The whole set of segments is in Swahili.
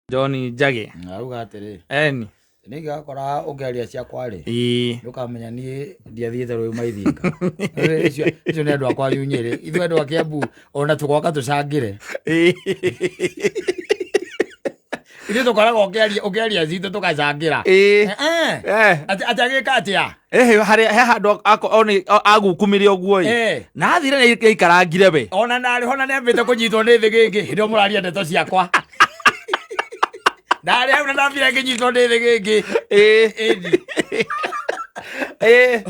Johnny Jage. Auga atiri. Eni. Nigakora ugeria cia kwari. Ndukamenya nie ndiathiete rũĩ maithinga. Icio nĩ andũ akwa Nyeri. Ithuĩ andũ a Kiambu ona tũgoka tũcangire. Ithuĩ tũkoragwo ũkĩaria citũ tũgacangira. Atagĩka atĩa? He handũ agukumire ũguo ĩ. Na athire na ikarangire we. Ona narĩ hona nĩambĩte kũnyitwo nĩ thĩ gĩkĩ. Hĩndĩ mũraria ndeto ciakwa. Dari hau na ndambira ngĩnyitwo nĩ thĩ gĩkĩ.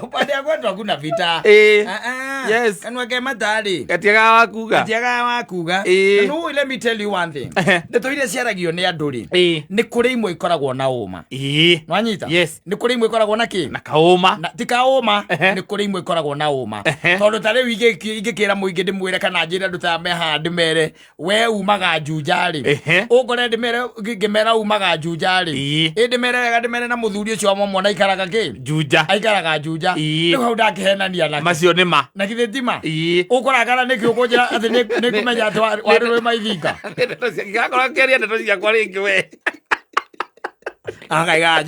Upande kwetu hakuna vita. Yes. Kanweke matari. Gatiaga wakuga. Gatiaga wakuga. No, let me tell you one thing. Ndeto iria ciaragio nĩ andũ rĩ. Nĩ kũrĩ imwe ikoragwo na ũma. Nwanyita? Yes. Nĩ kũrĩ imwe ikoragwo na kĩ? Na kaũma. Ti kaũma. Nĩ kũrĩ imwe ikoragwo na ũma. Tondũ ta rĩu ingĩkĩra mũingĩ ndĩmwĩre kana njĩre andũ ta meha ndĩmere we umaga Juja rĩ. Ũkore ndĩmere ngĩmera umaga Juja rĩ. Ndĩmere wega ndĩmere na mũthuri ũcio wa mwana ikaraga kĩ? Juja. Aikaraga Juja. Rĩu hau ndakĩhenania nake. Macio nĩ ma. Na githĩ ti ma? Ũkoragana nĩkĩ ũkũnjĩra atĩ nĩ kũmenya atĩ warĩ rũĩ maithinga. Gakora kĩaria ndeto ciakwa rĩngĩ we. Akaiga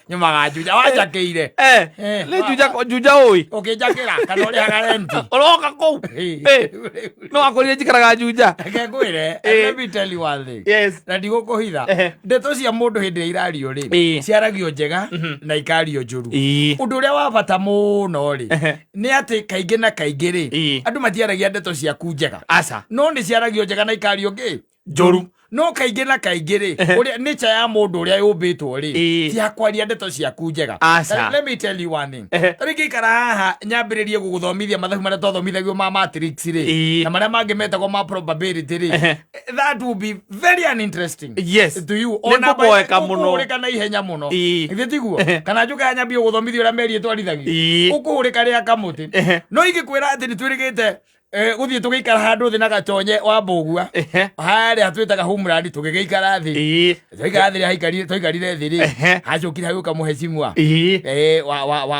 nyumaga Juja wajakĩire. Nĩ Juja ũĩ. Ũkĩnjakĩra kana ũrĩhaga renti. Ũroka kũu. No akorire njikaraga Juja. Ngĩkwĩre, let me tell you one thing. Yes. Na ndigũkũhitha. Ndeto cia mũndũ hĩndĩ ĩrĩa irario rĩ. Ciaragio njega na ikario njũru. Ũndũ ũrĩa wa bata mũno rĩ. Nĩ atĩ kaingĩ na kaingĩ rĩ. Andũ matiaragia ndeto ciaku njega. Aca. No nĩ ciaragio njega na ikario ngĩ? Njũru. No kaingĩ na kaingĩ rĩ. Ũrĩa nature ya mũndũ ũrĩa yũmbĩtwo rĩ. Ti akwaria ndeto ciaku njega. Let me tell you one thing. Tarĩngĩ ikara haha nyambĩrĩrie gũgũthomithia mathabu marĩa twathomithagio ma matrix rĩ. Na marĩa mangĩ metagwo ma probability rĩ. That will be very uninteresting. Yes. To you. Ona boeka muno. Ũkũhũrĩka na ihenya mũno. Githĩ tiguo? Kana njuka nyambie gũthomithio ũrĩa meri ĩtwarithagio. Ũkũhũrĩka rĩa kamũtĩ. No ingĩkwĩra atĩ nĩ twĩrĩgĩte gũthiĩ tũgĩikara handũ thĩ na gatonye wa mbũgua harĩa twĩtaga homeland tũgĩgĩikara thĩ tũgĩikara thĩ tũikarire thĩ rĩ hacũkire hagĩũka mũhecimwa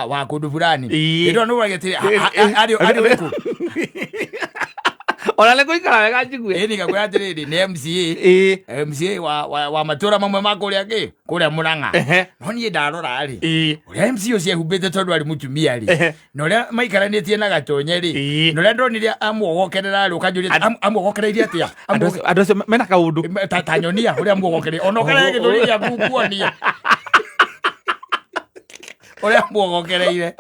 wa kũndũ fulani ĩndũ nĩ ũragĩtĩre arĩ ũrĩkũ ona nĩ kũikara wega njigue nĩ ngakwĩra atĩrĩrĩ nĩ MCA wa matũũra mamwe ma kũrĩa Mũrang'a no niĩ ndarora rĩ ũrĩa MC ũcio ehumbĩte tondũ arĩ mũtumia rĩ na ũrĩa maikaranĩtie na gatonye rĩ na ũrĩa ndonire amuogokerera rĩ ũkanjũria amuogokereirie atĩa andũ acio mena kaũndũ ta nyonia ũrĩa amuogokereirie ona ũkarege gĩthũri gĩaku kuonia ũrĩa muogokereire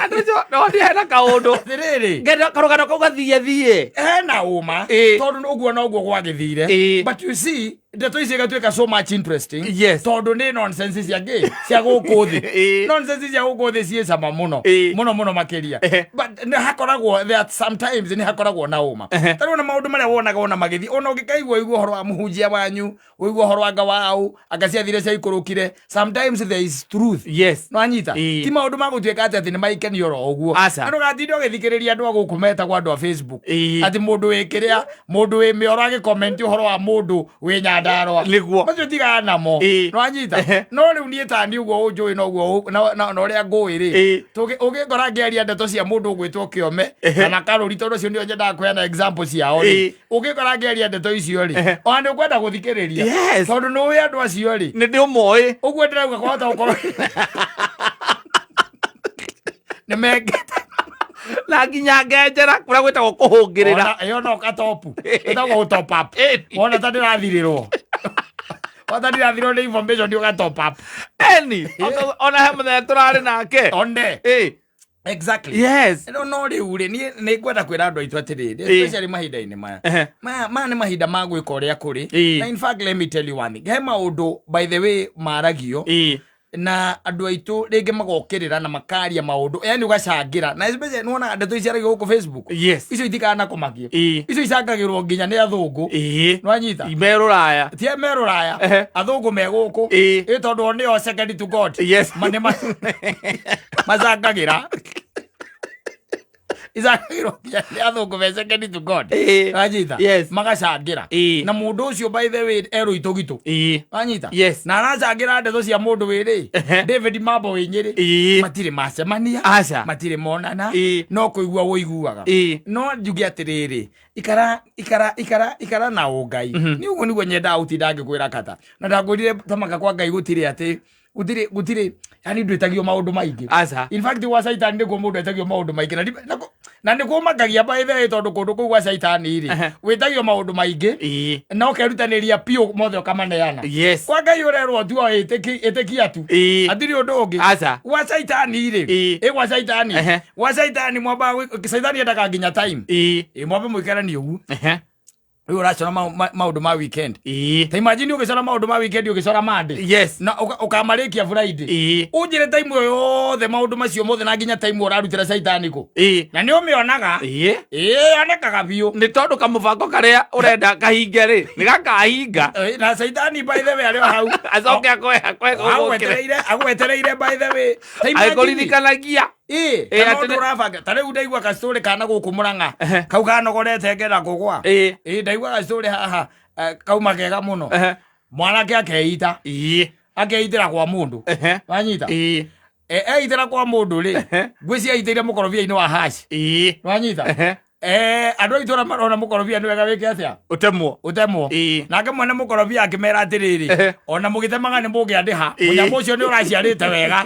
andũ acio no hena kaũndũ atĩrĩrĩ karũgano kau gathiĩ hena ũma tondũ ũguo noguo gwagĩthire but you see ndeto ici igatuĩka so much interesting tondũ nĩ nonsense cia gũkũ thĩ nonsense cia gũkũ thĩ ciĩ cama mũno mũno makĩria but nĩ hakoragwo that sometimes nĩ hakoragwo na ũma tarĩ na maũndũ marĩa wonaga ona magĩthiĩ ona ũngĩkaigua ũhoro wa mũhunjia wanyu ũigua ũhoro wa ngawau agaciathire cia ikũrũkire sometimes there is truth no anyita ti maũndũ magũtuĩka atĩ nĩ maikenio oro ũguo andũ gatinde ũgĩthikĩrĩria andũ a gũkũ metagwo andũ a Facebook atĩ mũndũ wĩ kĩrĩa mũndũ wĩ mĩoro agĩkomenti ũhoro wa mũndũ wĩ nyandarwa macio tigaga namo no anyita no rĩu niĩ tani ũguo ũnjũĩ noguo na ũrĩa ngũĩ rĩ ũgĩkora ngĩaria ndeto cia mũndũ ũgwĩtwo Kĩome kana Karũri tondũ ũcio nĩo nyendaga kũheana example ciao rĩ ũgĩkora ngĩaria ndeto icio rĩ ona nĩ ũkwenda gũthikĩrĩria tondũ nĩ ũĩ andũ acio rĩ nĩ ndĩũmoĩ ũguo ndĩrauga kwahota gũkorwo nĩ mengete na nginya ngenjera kũrĩa gwĩtagwo kũhũngĩrĩra ĩyo no gatopu ĩtagwo top up wona ta ndĩrathirĩrwo wata ndĩrathirĩrwo nĩ information nĩ ũgatop up ona he mũthenya tũrarĩ nake onde exactly no rĩu rĩ niĩ nĩ ngwenda kwĩra andũ aitũ atĩrĩrĩ especially mahinda-inĩ maya nĩ mahinda ma gwĩka ũrĩa kũrĩ na in fact let me tell you one thing he maũndũ by the way maragio na andũ aitũ rĩngĩ magokĩrĩra na makaria maũndũ yani ũgacangira na especially nĩ wona ndeto icio gũkũ Facebook icio itikana kũmakia icio icangagĩrwo nginya nĩ athũngũ no anyita merũraya ti merũraya athũngũ me gũkũ tondũ nĩo second to God macangagĩra icangagirwo nĩ athũngũ me second to God wanyita magacangira na mũndũ ũcio by the way erũ itũgitũ wanyita na aracangira ndeto cia mũndũ wĩrĩ David Mambo wĩnyĩrĩ matirĩ macemania matirĩ monana no kũigua wũiguaga no njuge atĩrĩrĩ ikara na ũngai nĩ ũguo nĩguo nyendaga gũtinda ngĩkwĩra kata na ndagwĩrire tamaka kwa Ngai gũtirĩ atĩ gũtirĩ yani ndwĩtagio maũndũ maingĩ in fact wa Saitani nĩguo mũndũ etagio maũndũ maingĩ na nĩguo makagia baithe tondũ kũndũ kũu gwa Saitani rĩ wĩtagio maũndũ maingĩ na ũkerutanĩria piũ mothe ũkamaneana kwa Ngai ũrerwo tu ĩtĩkia tu atirĩ ũndũ ũngĩ gwa Saitani rĩ gwa Saitani mwamba Saitani endaga nginya time mwambe mũikaranie ũguo rĩu ũracora maũndũ ma weekend ta imagine ũgĩcora maũndũ ma weekend ũgĩcora Monday na ũkamarĩkia Friday ũnjĩre time yothe maũndũ macio mothe na nginya time ũrarutĩra Saitani kũ na nĩ ũmĩonaga yonekaga biũ nĩ tondũ kamũbango karĩa ũrenda kahinge rĩ nĩ gakahinga na Saitani by the way arĩ hau acoke agwetereire by the way agũririkanagia urabanga tarĩu ndaigua kastori kana gũkũ Mũrang'a kau kanogorete ngenda kũgwa ndaigua kastori haha kauma kega mũno mwanake akeitĩra kwa mũndũ wanyita eitĩra kwa mũndũ rĩ ngwĩcia eitĩire mũkorobia-inĩ wa hash wanyita andũ a itũra marona mũkorobia nĩ wega wĩke atĩa ũtemwo nake mwene mũkorobia akĩmera atĩrĩrĩ ona mũgĩtemaga nĩ mũngĩandĩha mũnyamũ ũcio nĩ ũraciarĩte wega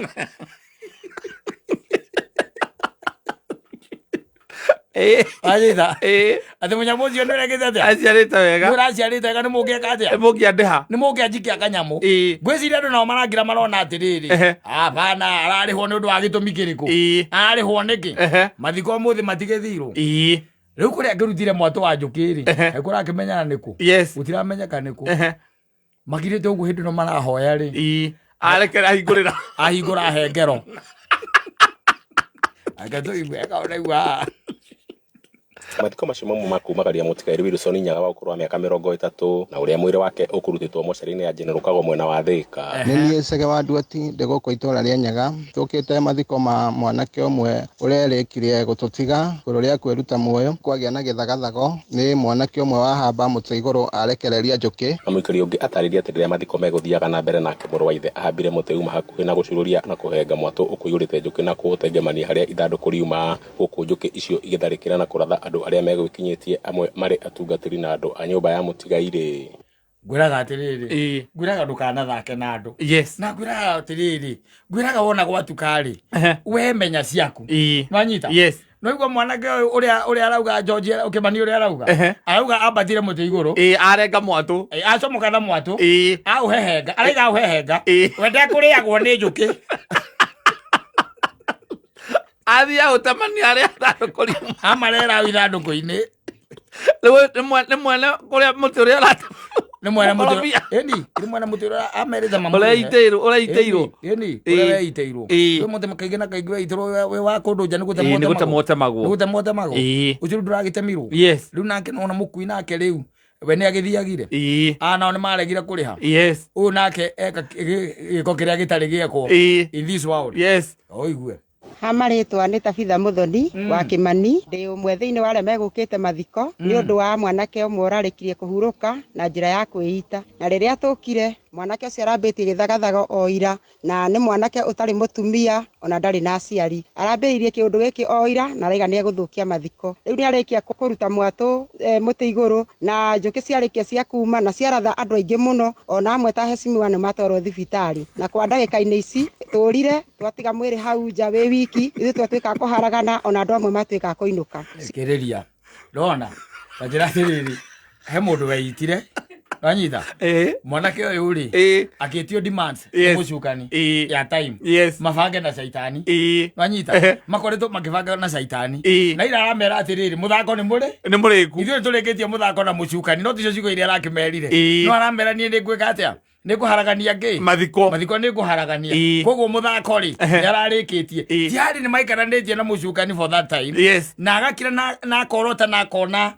wanyita atĩ mũnyamũ ũcio nĩ ũrekĩte atĩa aciarĩte wega nĩ ũraciarĩte wega nĩ mũngĩeka atĩa nĩ mũngĩanjikia kanyamũ ngwĩciria andũ nao marangira marona atĩrĩrĩ hapana ararĩhwo nĩ ũndũ wa gĩtũmi kĩrĩkũ ararĩhwo nĩkĩ mathiko ũmũthĩ matigĩthirwo rĩu kũrĩa ngĩrutire mwatũ wa njũkĩ rĩ kũrakĩmenyana nĩkũ gũtiramenyeka nĩkũ makirĩte ũguo hĩndĩ no marahoya rĩ arekera ahingũra hengero agatũigueka ũraigua mathiko macio mamwe makumagaria mũtigairĩ Wilson Nyaga wa ũkũrũ wa mĩaka 30 na ũrĩa mwĩrĩ wake ũkũrutĩtwo mocarĩ-inĩ ya General Kago mwena wa Thika. Nĩ niĩ Cege wa Nduati ndĩgũkũ itũra rĩa Nyaga tũkĩte mathiko ma mwanake ũmwe ũrerĩkirie gũtũtiga igũrũ rĩa kwĩruta muoyo kwagĩa na gĩthagathago nĩ mwanake ũmwe wahamba mũtĩ igũrũ arekereria njũkĩ. Na mũikari ũngĩ atarĩria atĩ rĩrĩa mathiko megũthiaga na mbere nake mũrũ wa ithe ahambire mũtĩ uma hakuhĩ na gũcururia na kũhenga mwatũ ũkũiyũrĩte njũkĩ na kũũtengemania harĩa ithandũkũ riuma gũkũ njũkĩ icio igĩtharĩkĩra na kũratha andũ arĩa megũkinyĩtie amwe marĩ atungatĩri na andũ a nyũmba ya mũtigairĩ. ngwĩraga atĩrĩrĩ ngwĩraga ndũkanathake na andũ na ngwĩraga atĩrĩrĩ ngwĩraga wona gwatukarĩ we menya ciaku wanyita no igua mwanake ũrĩa arauga George ũkĩmani ũrĩa arauga ambatire mũtĩ igũrũ arenga mwatũ acomoka na mwatũ aũhehenga araiga aũhehenga wende kũrĩagwo nĩ njũkĩ athia ũtemania arĩa ithandũkũ riuma amarera ithandũkũ-inĩ nĩ mwene kũrĩa mũtĩ ũrĩa nĩ mwene mũtĩ nĩ mwene mũtĩ ũrĩa ameritha mama ũreitĩirwo ũrĩa weitĩirwo wĩ mũtĩ kaingĩ na kaingĩ weitĩrwo wĩ wa kũndũ nja nĩ gũtemwo temagwo ũcio ndũragĩtemirwo rĩu nake ona mũkui nake rĩu we nĩ agĩthiagire nao nĩ maregire kũrĩha ũyũ nake eka gĩko kĩrĩa gĩtarĩ gĩekwo in this world oigue Hamarĩtwa nĩ Tabitha Mũthoni wa Kĩmani ndĩ ũmwe thĩinĩ wa arĩa megũkĩte mathiko nĩ ũndũ wa mwanake ũmwe ũrarĩkirie kũhurũka na njĩra ya kwĩita na rĩrĩa tũkire mwanake ũcio arambĩtie gĩthagathago o ira na nĩ mwanake ũtarĩ mũtumia ona ndarĩ na aciari arambĩrĩirie kĩũndũ gĩkĩ o ira na araiga nĩ egũthũkia mathiko rĩu nĩ arĩkia kũruta mwatũ mũtĩ igũrũ na njũkĩ ciarĩkia cia kuma na ciaratha andũ aingĩ mũno ona amwe ta hecimiwa nĩ matwarwo thibitarĩ na kwa ndagĩka-inĩ ici tũrire twatiga mwĩrĩ hau nja wĩ wiki ithuĩ twatuĩka kũharagana ona andũ amwe matuĩka kũinũka kĩrĩria rona ta njĩra atĩrĩrĩ he mũndũ weitire wanyita mwanake ũyũ rĩ akĩtio demands mũcukani ya time mabange na Saitani wanyita makoretwo makĩbanga na Saitani na ira aramera atĩrĩrĩ mũthako nĩ mũrĩku ithuĩ tũrĩkĩtie mũthako na mũcukani no ticio ciugo iria arakĩmerire no aramera niĩ nĩ ngwĩka atĩa nĩ kũharagania ngĩ mathiko nĩ kũharagania koguo mũthako rĩ nĩ ararĩkĩtie tiarĩ nĩ maikaranĩtie na mũcukani for that time na agakira na akorota na akona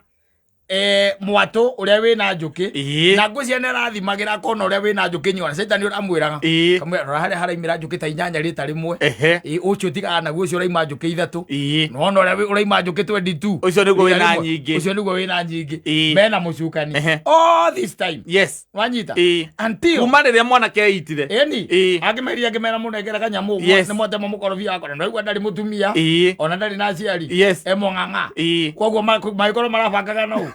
mwatũ ũrĩa wĩna njũkĩ na ngwĩciria nĩ arathimagira kona ũrĩa wĩna njũkĩ nyona caitani ũramwĩraga kamwĩra harĩa haraimĩra njũkĩ ta 8 rita rĩmwe ũcio tigaga naguo ũcio ũraima njũkĩ 3 nona ũrĩa ũraima njũkĩ 22 ũcio nĩguo wĩna nyingĩ ũcio nĩguo wĩna nyingĩ mena mũcukani all this time wanyita until kuma rĩrĩa mwanake eitire angĩmeria angĩmera mũnengera kanyamũ nĩ motema mũkorobia wakora ndaigua ndarĩ mũtumia ona ndarĩ na aciari Mũrang'a koguo magĩkorwo marabangaga nau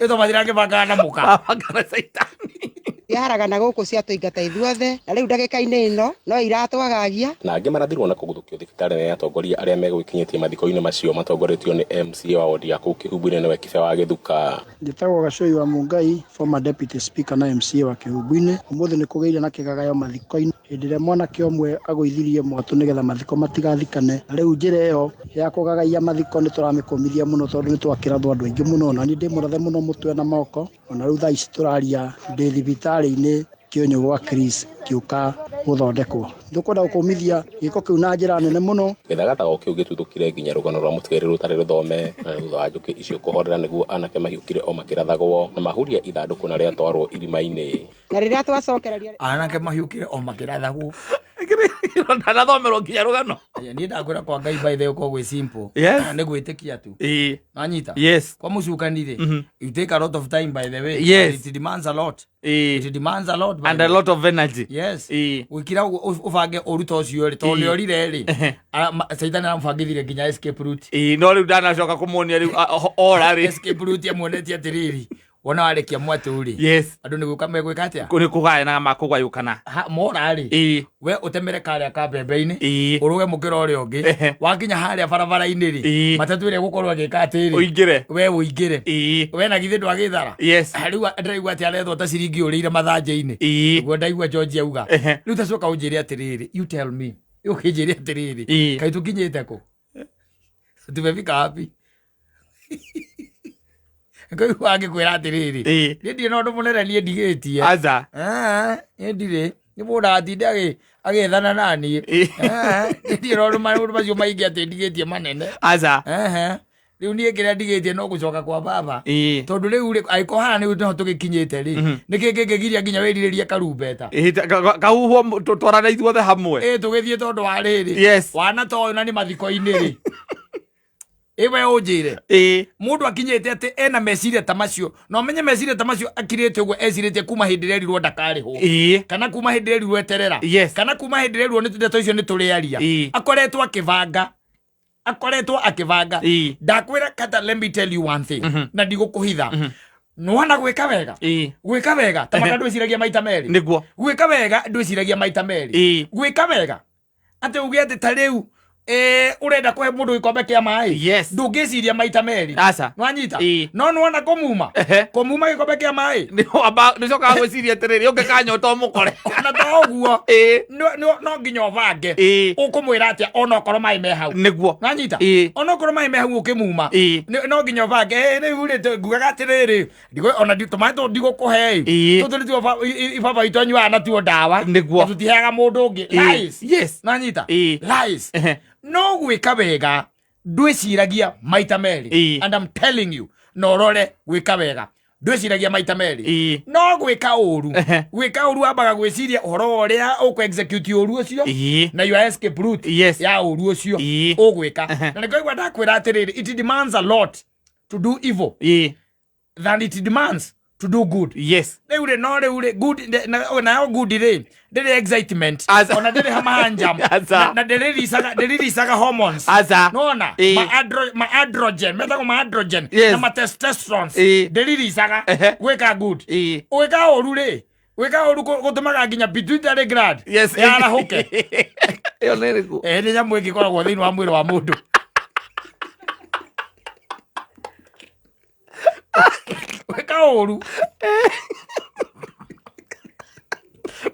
ito mathirange bangana muka bangana saitani Yaragana gũkũ ciatũingata ithuothe na rĩu ndagĩka-inĩ ĩno no iratwagagia na angĩ marathirwo na kũguthũkio thibitarĩ ya atongoria arĩa megũkinyĩtie mathiko-inĩ macio matongoretio nĩ MCA wa wodi ya kũu Kĩhumbu-inĩ nĩwe Kibe wa Gĩthuka. Njĩtagwo Gacũi wa Mũngai, former deputy speaker na MCA wa Kĩhumbu-inĩ. Ũmũthĩ nĩ kũgĩire na kĩgagayo mathiko-inĩ hĩndĩ ĩrĩa mwanake ũmwe agũithirie mwatũ nĩgetha mathiko matigathikane. Na rĩu njĩra ĩyo ya kũgagaia mathiko nĩ tũramĩkũmithia mũno tondũ nĩ twakĩrathwo andũ aingĩ mũno na niĩ ndĩmũrathe mũno mũtwe na moko. Ona rĩu thaa ici tũraria ndĩ thibitarĩ-inĩ kĩonyo gwa Chris kĩũka gũthondekwo. Tũkwenda gũkũmithia gĩko kĩu na njĩra nene mũno. Gĩthagathago kĩu gĩtuthũkire nginya rũgano rwa mũtigĩrĩre rũtarĩ rũthome na thutha wa njũkĩ icio kũhorera nĩguo anake mahiũkire o makĩrathagwo na mahuria ithandũkũ na rĩatwarwo irima-inĩ. Na rĩrĩa twacokereria anake mahiũkire o makĩrathagwo ndanathomerwo nginya rũgano. Niĩ ndakwĩra kwa Ngai by the way gwĩ simple nĩ gwĩtĩkia tu nanyita kwa mũcukani-rĩ you take a lot of time by the way it demands a lot it demands a lot and a lot of energy gwĩkira ũbange ũruta ũcio-rĩ tondũ nĩ orire-rĩ caitani aramũbangithire nginya escape route no rĩu ndanacoka kũmuonia rĩu ora-rĩ escape route amuonetie atĩrĩrĩ wona warekia mwatũ-rĩ andũ nĩ gwĩka megwĩka atĩa nĩ kũgayana makũgayũkana mora-rĩ we ũtemere karĩa ka mbembe-inĩ ũrũge mũkĩra ũrĩa ũngĩ wakinya harĩa barabara-inĩ-rĩ matatũ ĩrĩa gũkorwo agĩka atĩrĩ we ũingĩre we na githĩ ndwagĩthara rĩu ndĩraigua atĩ arethwo ta ciringi ũrĩire mathanjĩ-inĩ guo ndaigua George auga rĩu tacoka ũnjĩre atĩrĩrĩ you tell me ũkĩnjĩre atĩrĩrĩ kaĩ tũkinyĩte kũ tumefika wapi Ngai wangĩkwĩra atĩrĩrĩ niĩ ndirĩ na ũndũ mũnene niĩ ndigĩtie niĩ ndirĩ nĩ mũndũ atinde agĩethana naniĩ ndirĩ na ũndũ macio maingĩ atĩ ndigĩtie manene rĩu niĩ kĩrĩa ndigĩtie no gũcoka kwa baba tondũ rĩu angĩkorwo haha nĩho tũgĩkinyĩte-rĩ nĩkĩ kĩngĩgiria nginya wĩrirĩrie karumbeta kahuhwo twarana ithuothe hamwe tũgĩthiĩ tondũ wa rĩrĩ wana ta ũyũ na nĩ mathiko-inĩ-rĩ ewe ũnjĩre mũndũ akinyĩte atĩ ena meciria ta macio na ũmenye meciria ta macio akirĩte ũguo ecirĩtie kuma hĩndĩ ĩrĩa erirwo ndakarĩhwo kana kuma hĩndĩ ĩrĩa erirwo eterera kana kuma hĩndĩ ĩrĩa erirwo ndeto icio nĩ tũrĩaria akoretwo akĩbanga ndakwĩra kata let me tell you one thing na ndigũkũhitha nĩwona gwĩka wega ta maka ndwĩciragia maita merĩ nĩguo gwĩka wega ndwĩciragia maita merĩ gwĩka wega atĩ uge atĩ ta rĩu urenda kũhe mũndũ gĩkombe kĩa maĩ ndũngĩciria maita merĩ nwanyita no nĩwona kũmuma gĩkombe kĩa maĩ nĩcokaga gwĩciria atĩrĩrĩ ũngĩkanyota ũmũkore ona ta ũguo no nginya ũbange ũkũmwĩra atĩa ona okorwo maĩ me hau nĩguo nwanyita ona okorwo maĩ me hau ũkĩmuma no nginya ũbange rĩu ngugaga atĩrĩrĩ ona tũmaĩ tũ ndigũkũhe tũtũ nĩtuo ibaba itũ anyuaga natuo ndawa nĩguo tũtiheaga mũndũ ũngĩ nwanyita lies no gwĩka wega ndwĩciragia maita merĩ and I'm telling you no rore gwĩka wega ndwĩciragia maita merĩ no gwĩka ũru wambaga gwĩciria ũhoro wa ũrĩa ũkũ-execute ũru ũcio na your escape route ya ũru ũcio ũgwĩka na nĩkũigua ndakwĩra atĩrĩrĩ it demands a lot to do evil than it demands to do good rĩu good nayo good ndĩrĩ excitement ona ndĩrĩ hamahanjam na ndĩriricaga hormones nona ma-androgen metagwo ma-androgen na ma-testosterons ndĩriricaga gwĩka good gwĩka ũru-rĩ gwĩka ũru gũtũmaga nginya pituitary gland yarahũke ĩyo nĩ ĩrĩkũ nĩ nyamũ ĩngĩkoragwo thĩinĩ wa mwĩrĩ wa mũndũ gwĩka ũru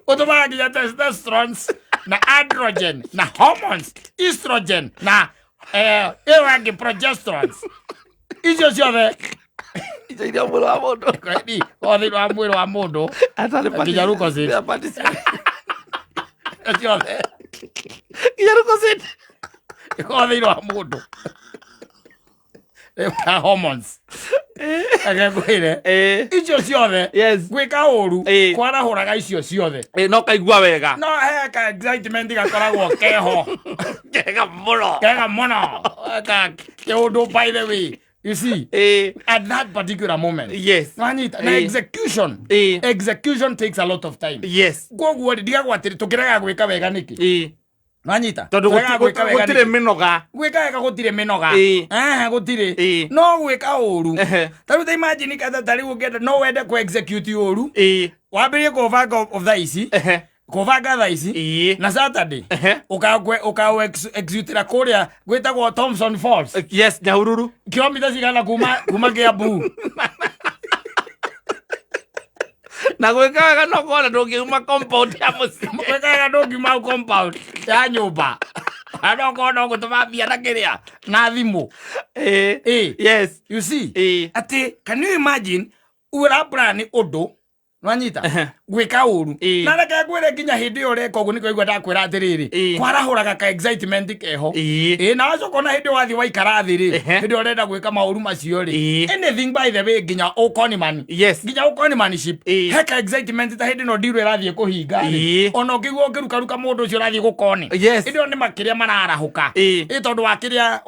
gũtũmaga nginya testosterons na androgen na hormones estrogen na ĩwangi progesterones icio ciothe iria mwĩrĩ wa mũndũ thĩinĩ wa mwĩrĩ wa mũndũ nginya rukosit ciothe nginya rukosit thĩinĩ wa mũndũ hormones agakwire icio ciothe gwika uru kwarahuraga icio ciothe no kaigua wega no heka excitement gakoragwo kega muno keundu by the way you see at that particular moment Manita, na execution takes a lot of time koguo ndigagwatiri tukiraga gwika wega niki Manita, tondu gutire minoga gwika wega gutire minoga gutire no gwika uru taru imagine kada tari ugenda no wende ku execute uru wambirie kuvanga of thaisi kuvanga thaisi na Saturday uka execute kuria gwitagwo Thompson Falls Nyahururu kilomita cigana kuma Kiambu na gwika wega no kona ndungiuma compound ya muciĩ gwika wega ndungiuma compound ya nyumba ano kona gutuma bia na kiria na thimu you see ati can you imagine ura plan undu Nwanyita gwika uru na reke gwire ginya hindi ore kogu niko igwa ndakwira atiriri kwarahuraga ka excitement keho na wacokona hindi wathi waikara athiri hindi orenda gwika mauru macio ri anything by the way ginya ukonimani ginya ukonimanship heka excitement ta hindi no ndiru irathie kuhinga ona ukigwo ukiruka mundu ucio urathie gukoni hindi oni makiria mararahuka tondu wakiria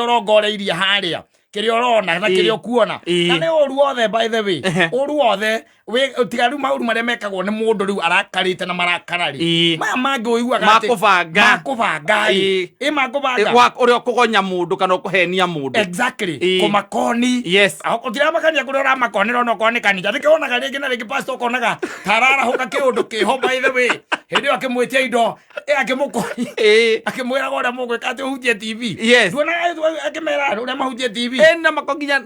urongoreirie haria kiria urona na kiria ukuona na ni uru othe by the way uru othe we tigaru mauru maria mekagwo ni mundu riu arakarite na marakarari maya mangi uiguaga makubanga makubanga uri okugonya mundu kana okuhenia mundu exactly kumakoni otira makania kuria uramakonera no konekani jati kionaga ringi na ringi pastor konaga tarara huka kiundu kiho by the way hindi akimwitia indo akimukoni akimwira gora mugwika ati hutie TV tuona akimera uria mahutie TV na makoginya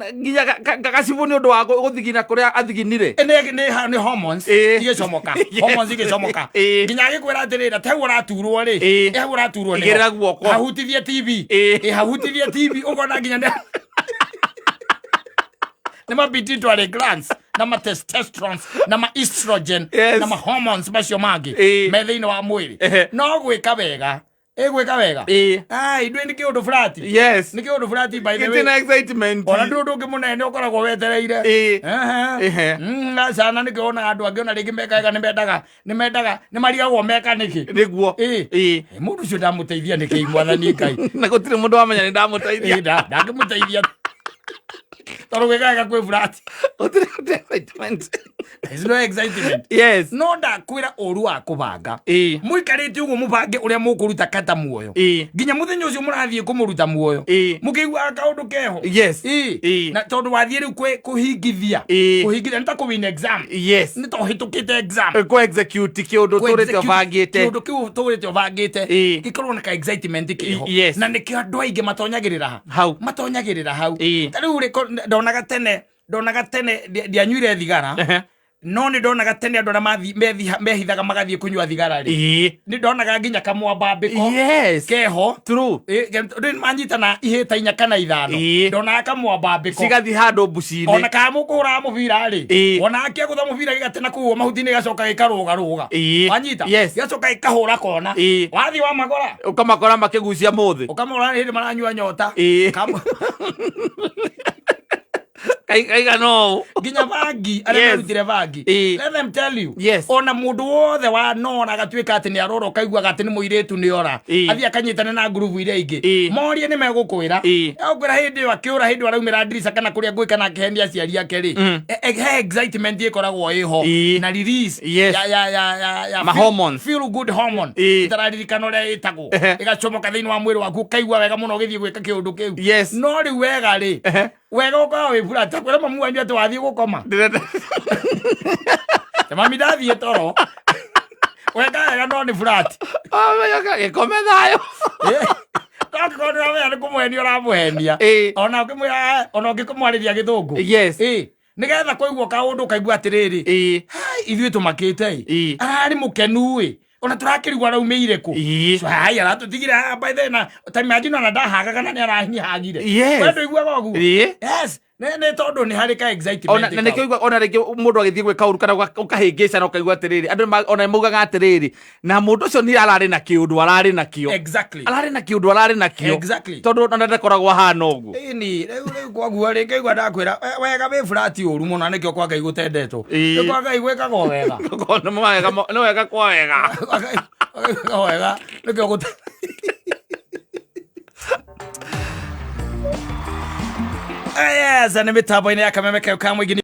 gagacibu ni undu wa guthigina kuria athiginire ni hormones igicomoka hormones igicomoka ginya gikwira atirira te uraturwo ri uraturwo ni igirira guoko hahutithie TV hahutithie TV ugona ginya ni mapituitary glands na ma testosterone na ma estrogen na ma hormones macio mangi methiini wa mwiri no gwika wega gwika wega ndwe ni kiundu flat ni kiundu flat by the way it's an excitement ona ndu ngimunene ukoragwo wetereire sana nikiona andu angi ona ringi mekaga ni marigagwo meka niki niguo mundu cio ndamuteithia niki mwathani Ngai na gutire mundu wamenya ni ndamuteithia ndakimuteithia toro gwika kwi flat excitement there's no excitement no ndakwira uru wa kubanga muikarite uguo mubange uria mukuruta kata muoyo ginya muthenya ucio murathie kumuruta muoyo mukigwa kaundu keho na tondu wathie riu kuhingithia nta ku win exam ni to hitukite exam ku execute kiundu turite obangite kiundu kiu turite obangite gikorwo na ka excitement keho na nikio andu aingi matonyagirira hau tariu ndonaga tene ndianyuire thigara no ni ndonaga tene andu mehithaga magathie kunyua thigara ri ni ndonaga ginya kamwambambiko keho true manyitana ihita inya kana ithano ndonaga kamwambambiko cigathi handu mbucini ona kamukura mubira ri ona akia gutha mubira gigatena kuo mahutini gacoka gikaruga manyita gacoka gikahura kona wathi wa magora ukamakora makigucia muthi ukamora hindi maranyua nyota kaiga no ginya vangi aria rutire vangi let them tell you ona mundu wothe wa nora gatuika ati ni aroro kaigua gati ni muiretu ni ora athia kanyitane na group iria ingi morie ni megukwira ukwira hindi yo akiura hindi araumira dirisa kana kuria gwika na kehendia aciari ake ri excitement ikoragwo iho na release ya ma hormones feel good hormone tararirikana uria itagwo igacomoka thiini wa mwiri waku kaigua wega muno githie gwika kiundu kiu no ri wega ri wega ukawa wibura takwira mamu wanyu ati wathie gukoma mami ndathie toro wega no ni flat gikome thayo takona wewe kumuhenia uramuhenia ona ukimwira ona ukikumwarithia githungu nigetha koigwo kaundu kaigua atiriri ithuĩ tumakite arari mukenu ona turakirigwa raumeire ku hai aratutigire by then time imagine ona ndahagaga na ni arahagire wendo igua gogu nä tondå nä harä ka ona nä kä igua ona rä ngä må ndå agä thiä gwä kaå kana å kahä ngä ca na å kaigua atä rä rä andå ona maugaga atä rä rä na må ndå å cio nä ararä na kä å ndå ararä na kä o ararä na kä å ndå ararä na kä o tondå ona ndakoragwo ahana å guo ni rä u kwagua rä ngaigua ndakwä ra wega wä burati å ru må no nä kä o kwa ngai gå tendetwo nä kwa ngai gwä kaga wega nä wega kwa wega wega nä kä o gå yes nä mä tambo-inä ya kameme kau ka må ingä